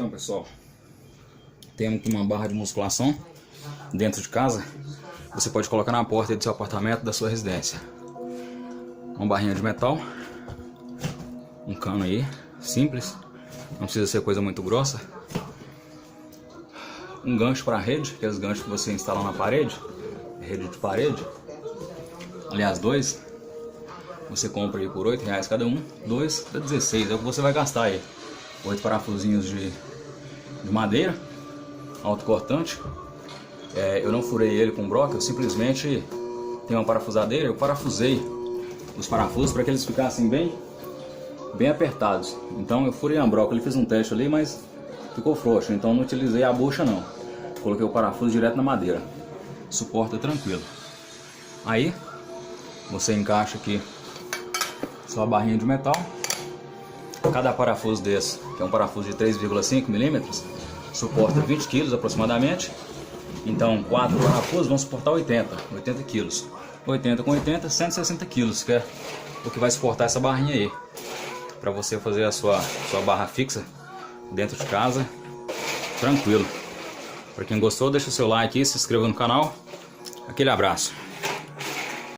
Então, pessoal, temos aqui uma barra de musculação dentro de casa. Você pode colocar na porta do seu apartamento, da sua residência. Uma barrinha de metal, um cano aí, simples, não precisa ser coisa muito grossa. Um gancho para a rede, aqueles ganchos que você instala na parede, rede de parede. Aliás, dois, você compra aí por R$8 cada um, dois dá 16, é o que você vai gastar aí. 8 parafusinhos de madeira, autocortante. Eu não furei ele com broca, eu simplesmente tenho uma parafusadeira, eu parafusei os parafusos para que eles ficassem bem apertados. Então eu furei a broca, ele fez um teste ali, mas ficou frouxo, então não utilizei a bucha não. Coloquei o parafuso direto na madeira, suporta tranquilo. Aí você encaixa aqui sua barrinha de metal. Cada parafuso desse, que é um parafuso de 3,5 milímetros, suporta 20 kg aproximadamente. Então 4 parafusos vão suportar 80 kg. 80 com 80, 160 kg, que é o que vai suportar essa barrinha aí, para você fazer a sua barra fixa dentro de casa, tranquilo. Para quem gostou, deixa o seu like aí, se inscreva no canal. Aquele abraço.